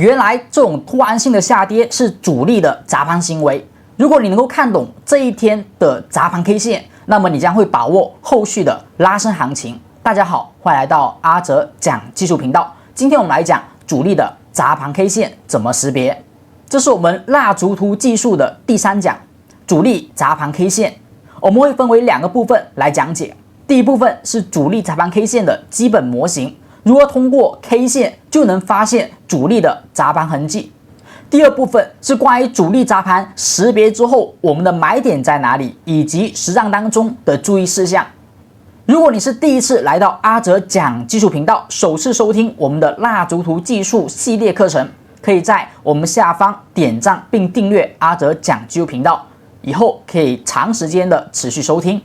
原来这种突然性的下跌是主力的砸盘行为。如果你能够看懂这一天的砸盘 K 线，那么你将会把握后续的拉升行情。大家好，欢迎来到阿哲讲技术频道。今天我们来讲主力的砸盘 K 线怎么识别。这是我们蜡烛图技术的第3讲，主力砸盘 K 线。我们会分为2个部分来讲解。第一部分是主力砸盘 K 线的基本模型，如何通过 K 线就能发现主力的砸盘痕迹。第二部分是关于主力砸盘识别之后，我们的买点在哪里，以及实战当中的注意事项。如果你是第一次来到阿哲讲技术频道，首次收听我们的蜡烛图技术系列课程，可以在我们下方点赞并订阅阿哲讲技术频道，以后可以长时间的持续收听。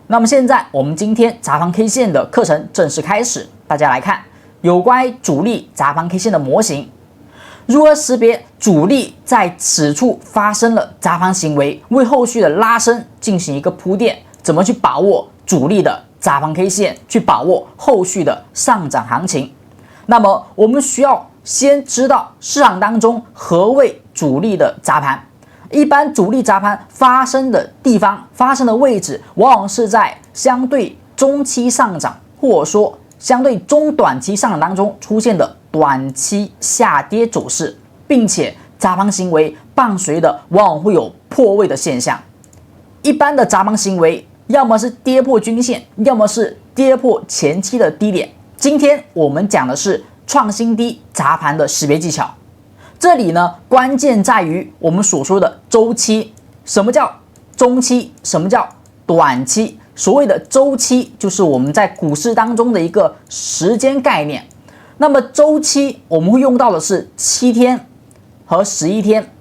那么现在我们今天砸盘 K 线的课程正式开始，大家来看有关于主力砸盘 K 线的模型。如何识别主力在此处发生了砸盘行为，为后续的拉升进行一个铺垫？怎么去把握主力的砸盘 K 线，去把握后续的上涨行情？那么我们需要先知道市场当中何谓主力的砸盘。一般主力砸盘发生的地方、发生的位置，往往是在相对中期上涨，或者说相对中短期上涨当中出现的短期下跌走势，并且砸盘行为伴随的往往会有破位的现象。一般的砸盘行为要么是跌破均线，要么是跌破前期的低点。今天我们讲的是创新低砸盘的识别技巧。这里呢，关键在于我们所说的周期。什么叫中期？什么叫短期？所谓的周期就是我们在股市当中的一个时间概念。那么周期我们会用到的是7天和11天，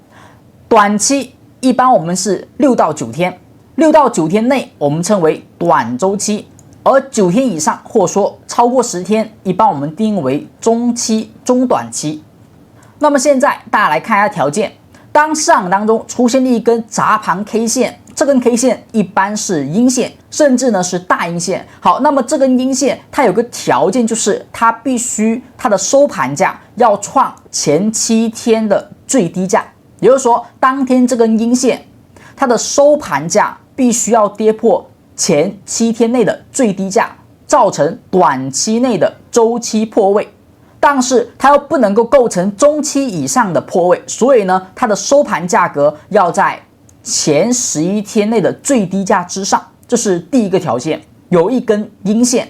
短期一般我们是6到9天，6到9天内我们称为短周期，而9天以上或者说超过10天，一般我们定义为中期、中短期。那么现在大家来看一下条件，当市场当中出现了一根砸盘 K 线，这根 K 线一般是阴线，甚至呢是大阴线。好，那么这根阴线它有个条件，就是它必须它的收盘价要创前7天的最低价，也就是说当天这根阴线它的收盘价必须要跌破前7天内的最低价，造成短期内的周期破位。但是它又不能够构成中期以上的破位，所以呢，它的收盘价格要在前11天内的最低价之上，这是第一个条件。有一根阴线，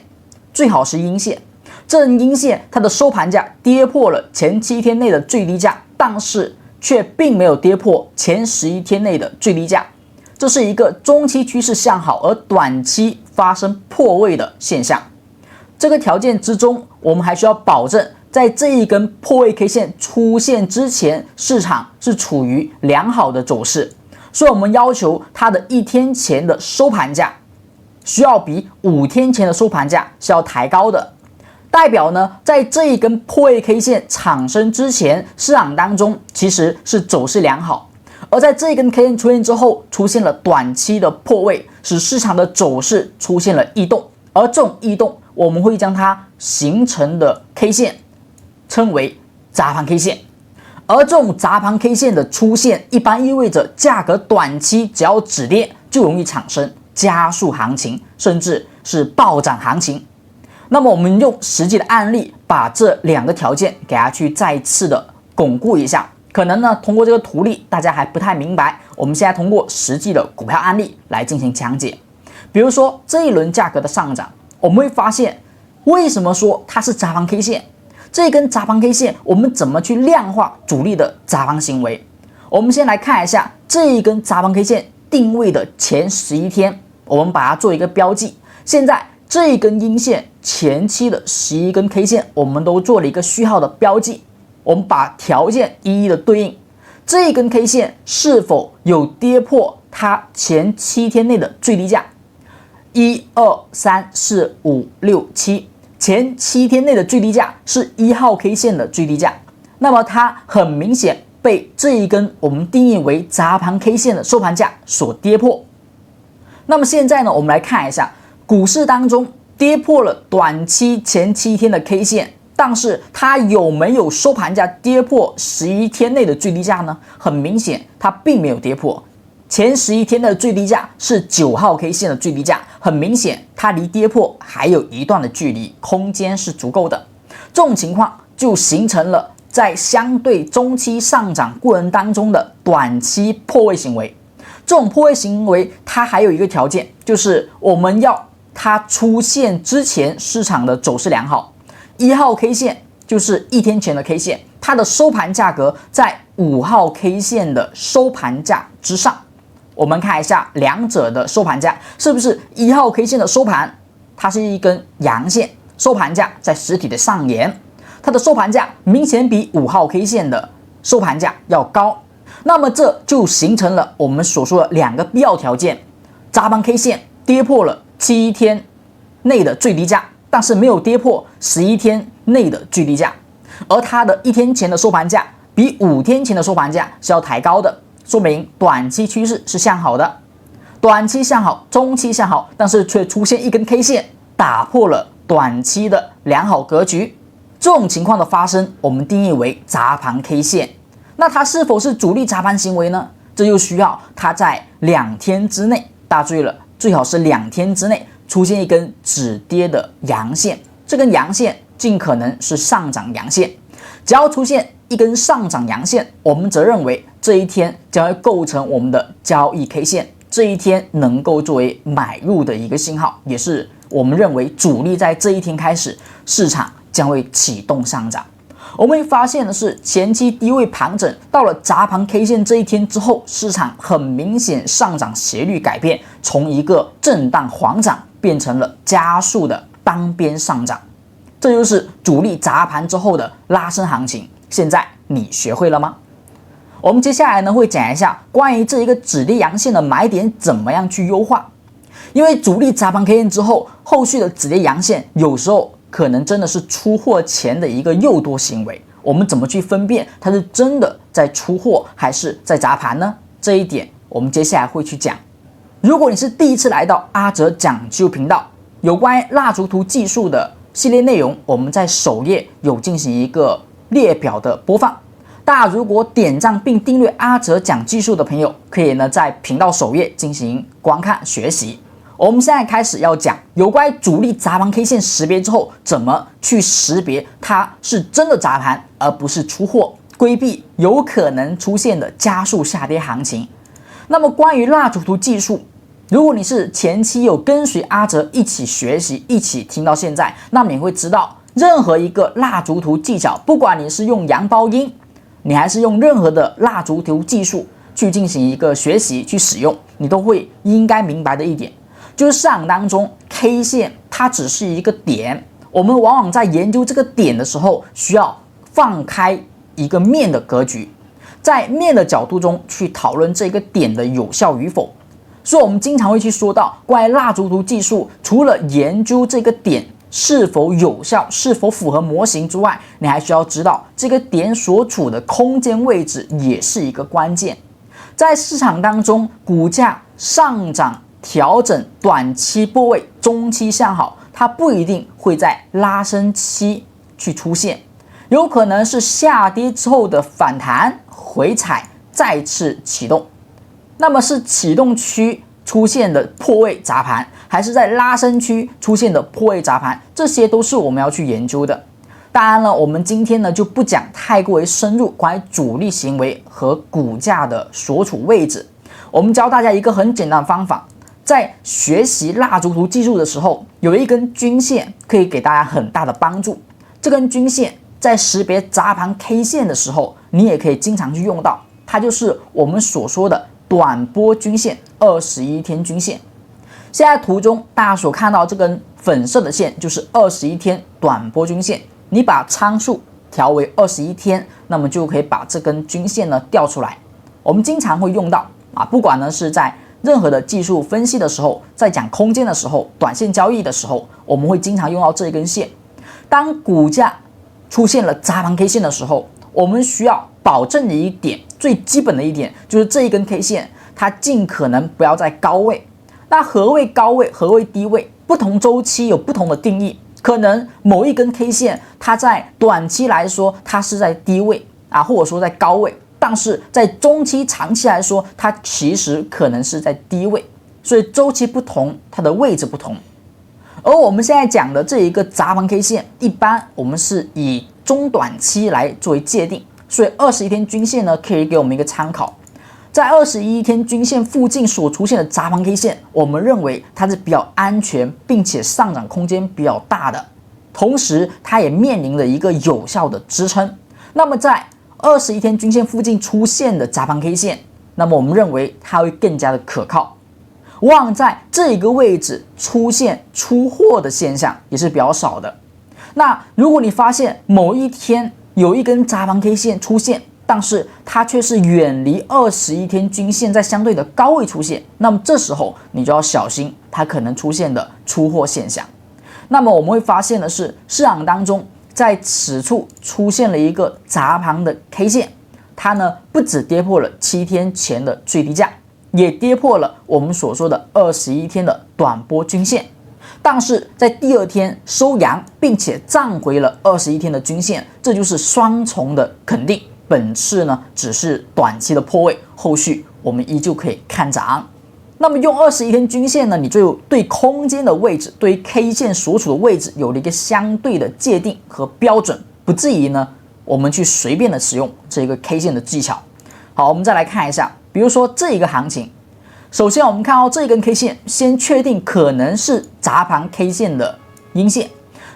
最好是阴线，这根阴线它的收盘价跌破了前7天内的最低价，但是却并没有跌破前11天内的最低价，这是一个中期趋势向好而短期发生破位的现象。这个条件之中，我们还需要保证在这一根破位 K 线出现之前，市场是处于良好的走势，所以我们要求它的1天前的收盘价需要比5天前的收盘价是要抬高的，代表呢，在这一根破位 K 线产生之前，市场当中其实是走势良好，而在这一根 K 线出现之后，出现了短期的破位，使市场的走势出现了异动，而这种异动我们会将它形成的 K 线称为砸盘 K 线。而这种砸盘 K 线的出现，一般意味着价格短期只要止跌，就容易产生加速行情，甚至是暴涨行情。那么我们用实际的案例，把这2个条件给大家去再次的巩固一下。可能呢，通过这个图例大家还不太明白，我们现在通过实际的股票案例来进行讲解。比如说这一轮价格的上涨，我们会发现为什么说它是砸盘 K 线？这根砸盘 K 线我们怎么去量化主力的砸盘行为？我们先来看一下这一根砸盘 K 线定位的前11天，我们把它做一个标记。现在这一根阴线前期的11根 K 线我们都做了一个序号的标记，我们把条件一一的对应，这一根 K 线是否有跌破它前7天内的最低价？1、2、3、4、5、6、7，前7天内的最低价是1号 K 线的最低价，那么它很明显被这一根我们定义为砸盘 K 线的收盘价所跌破。那么现在呢，我们来看一下股市当中跌破了短期前7天的 K 线，但是它有没有收盘价跌破11天内的最低价呢？很明显，它并没有跌破。前11天的最低价是9号 K 线的最低价，很明显，它离跌破还有一段的距离，空间是足够的。这种情况就形成了在相对中期上涨过程当中的短期破位行为。这种破位行为，它还有一个条件，就是我们要它出现之前市场的走势良好。1号 K 线就是1天前的 K 线，它的收盘价格在5号 K 线的收盘价之上。我们看一下两者的收盘价，是不是1号 K 线的收盘，它是一根阳线，收盘价在实体的上沿，它的收盘价明显比5号 K 线的收盘价要高。那么这就形成了我们所说的2个必要条件：砸盘 K 线跌破了7天内的最低价，但是没有跌破11天内的最低价，而它的1天前的收盘价比5天前的收盘价是要抬高的，说明短期趋势是向好的。短期向好，中期向好，但是却出现一根 K 线打破了短期的良好格局。这种情况的发生，我们定义为砸盘 K 线。那它是否是主力砸盘行为呢？这就需要它在2天之内，大家注意了，最好是2天之内出现一根止跌的阳线，这根阳线尽可能是上涨阳线。只要出现一根上涨阳线，我们则认为这一天将会构成我们的交易 K 线，这一天能够作为买入的一个信号，也是我们认为主力在这一天开始，市场将会启动上涨。我们会发现的是，前期低位盘整到了砸盘 K 线这一天之后，市场很明显上涨斜率改变，从一个震荡缓涨变成了加速的单边上涨。这就是主力砸盘之后的拉升行情。现在你学会了吗？我们接下来呢会讲一下关于这一个止跌阳线的买点怎么样去优化。因为主力砸盘 K 线之后，后续的止跌阳线有时候可能真的是出货前的一个诱多行为，我们怎么去分辨它是真的在出货还是在砸盘呢？这一点我们接下来会去讲。如果你是第一次来到阿哲讲技术频道，有关于蜡烛图技术的系列内容，我们在首页有进行一个列表的播放。大家如果点赞并订阅阿哲讲技术的朋友，可以呢在频道首页进行观看学习。我们现在开始要讲有关主力砸盘 K 线识别之后，怎么去识别它是真的砸盘而不是出货，规避有可能出现的加速下跌行情。那么关于蜡烛图技术，如果你是前期有跟随阿哲一起学习，一起听到现在，那么你会知道，任何一个蜡烛图技巧，不管你是用阳包阴，你还是用任何的蜡烛图技术去进行一个学习去使用，你都会应该明白的一点，就是市场当中 K 线它只是一个点，我们往往在研究这个点的时候，需要放开一个面的格局，在面的角度中去讨论这个点的有效与否。所以我们经常会去说到关于蜡烛图技术，除了研究这个点是否有效，是否符合模型之外，你还需要知道这个点所处的空间位置也是一个关键。在市场当中，股价上涨调整短期波位，中期向好，它不一定会在拉升期去出现，有可能是下跌之后的反弹回踩再次启动。那么是启动区出现的破位砸盘，还是在拉升区出现的破位砸盘，这些都是我们要去研究的。当然了，我们今天呢就不讲太过于深入关于主力行为和股价的所处位置，我们教大家一个很简单的方法。在学习蜡烛图技术的时候，有一根均线可以给大家很大的帮助。这根均线在识别砸盘 K 线的时候，你也可以经常去用到，它就是我们所说的短波均线，21天均线。现在图中大家所看到这根粉色的线就是21天短波均线，你把参数调为21天，那么就可以把这根均线呢调出来。我们经常会用到不管呢是在任何的技术分析的时候，在讲空间的时候，短线交易的时候，我们会经常用到这一根线。当股价出现了砸盘 K 线的时候，我们需要保证的一点，最基本的一点就是这一根 K 线它尽可能不要在高位。那何谓高位，何谓低位，不同周期有不同的定义。可能某一根 K 线它在短期来说它是在低位啊，或者说在高位，但是在中期、长期来说，它其实可能是在低位，所以周期不同，它的位置不同。而我们现在讲的这一个砸盘 K 线，一般我们是以中短期来作为界定，所以21天均线呢可以给我们一个参考。在21天均线附近所出现的砸盘 K 线，我们认为它是比较安全，并且上涨空间比较大的，同时它也面临了一个有效的支撑。那么在21天均线附近出现的砸盘 K 线，那么我们认为它会更加的可靠。往往在这一个位置出现出货的现象也是比较少的。那如果你发现某一天有一根砸盘 K 线出现，但是它却是远离21天均线在相对的高位出现，那么这时候你就要小心它可能出现的出货现象。那么我们会发现的是，市场当中在此处出现了一个砸盘的 K 线，它呢不只跌破了7天前的最低价，也跌破了我们所说的21天的短波均线，但是在第二天收阳，并且站回了21天的均线，这就是双重的肯定。本次呢只是短期的破位，后续我们依旧可以看涨。那么用21天均线呢，你就对空间的位置，对于 K 线所处的位置有了一个相对的界定和标准，不至于呢我们去随便的使用这个 K 线的技巧。好，我们再来看一下，比如说这一个行情，首先我们看到这一根 K 线，先确定可能是砸盘 K 线的阴线。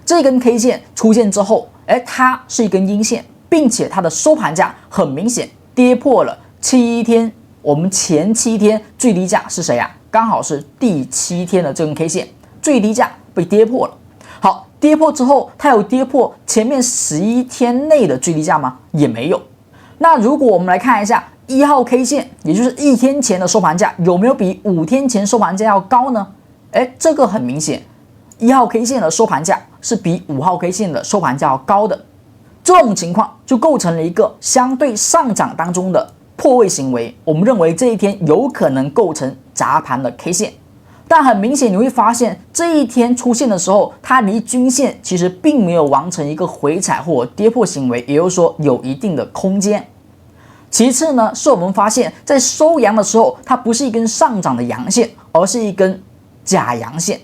这根 K 线出现之后，它是一根阴线，并且它的收盘价很明显跌破了7天，我们前7天最低价是谁啊？刚好是第7天的这根 K 线，最低价被跌破了。好，跌破之后，它有跌破前面11天内的最低价吗？也没有。那如果我们来看一下1号 K 线，也就是1天前的收盘价，有没有比5天前收盘价要高呢？这个很明显，1号 K 线的收盘价是比5号 K 线的收盘价要高的。这种情况就构成了一个相对上涨当中的破位行为，我们认为这一天有可能构成砸盘的 K 线。但很明显你会发现，这一天出现的时候，它离均线其实并没有完成一个回踩或跌破行为，也就是说有一定的空间。其次呢，是我们发现在收阳的时候，它不是一根上涨的阳线，而是一根假阳线。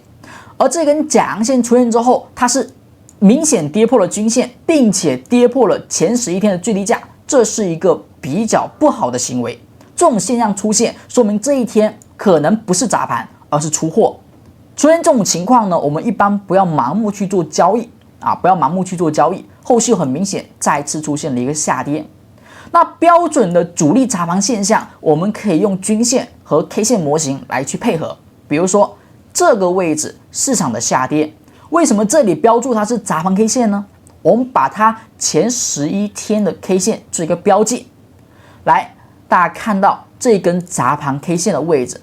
而这根假阳线出现之后，它是明显跌破了均线，并且跌破了前11天的最低价，这是一个比较不好的行为。这种现象出现，说明这一天可能不是砸盘，而是出货。出现这种情况呢，我们一般不要盲目去做交易啊，不要盲目去做交易。后续很明显再次出现了一个下跌。那标准的主力砸盘现象，我们可以用均线和 K 线模型来去配合。比如说这个位置市场的下跌，为什么这里标注它是砸盘 K 线呢？我们把它前11天的 K 线做一个标记，来，大家看到这根砸盘 K 线的位置，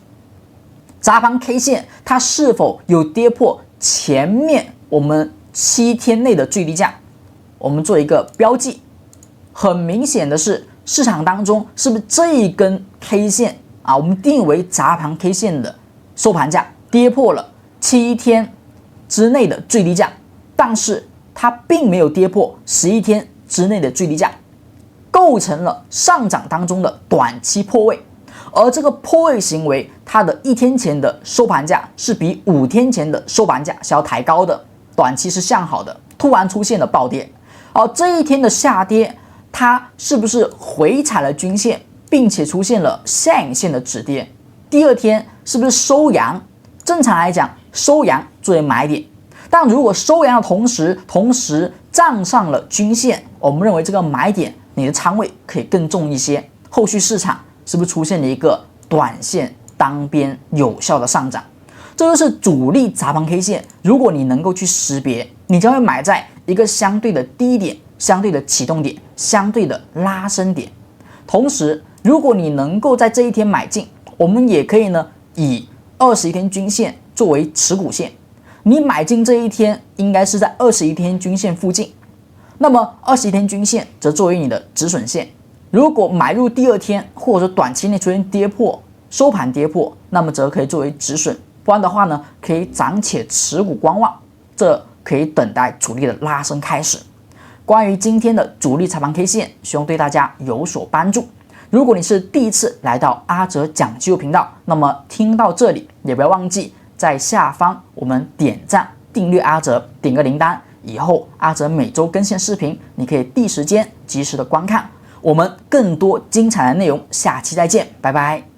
砸盘 K 线它是否有跌破前面我们7天内的最低价？我们做一个标记。很明显的是，市场当中是不是这一根 K 线啊，我们定为砸盘 K 线的收盘价跌破了7天之内的最低价，但是它并没有跌破11天之内的最低价，构成了上涨当中的短期破位。而这个破位行为，它的1天前的收盘价是比5天前的收盘价是要抬高的，短期是向好的，突然出现了暴跌。而这一天的下跌，它是不是回踩了均线，并且出现了下影线的止跌？第二天是不是收阳？正常来讲，收阳作为买点，但如果收阳的同时站上了均线，我们认为这个买点你的仓位可以更重一些。后续市场是不是出现了一个短线单边有效的上涨？这就是主力砸盘 K 线。如果你能够去识别，你将会买在一个相对的低点、相对的启动点、相对的拉升点。同时，如果你能够在这一天买进，我们也可以呢以21天均线作为持股线。你买进这一天应该是在21天均线附近，那么21天均线则作为你的止损线。如果买入第二天或者说短期内出现跌破，收盘跌破，那么则可以作为止损，不然的话呢，可以暂且持股观望。这可以等待主力的拉升开始。关于今天的主力操盘 K 线，希望对大家有所帮助。如果你是第一次来到阿哲讲技术频道，那么听到这里也不要忘记在下方我们点赞、订阅阿哲，点个铃铛，以后阿哲每周更新视频，你可以第一时间及时的观看。我们更多精彩的内容，下期再见，拜拜。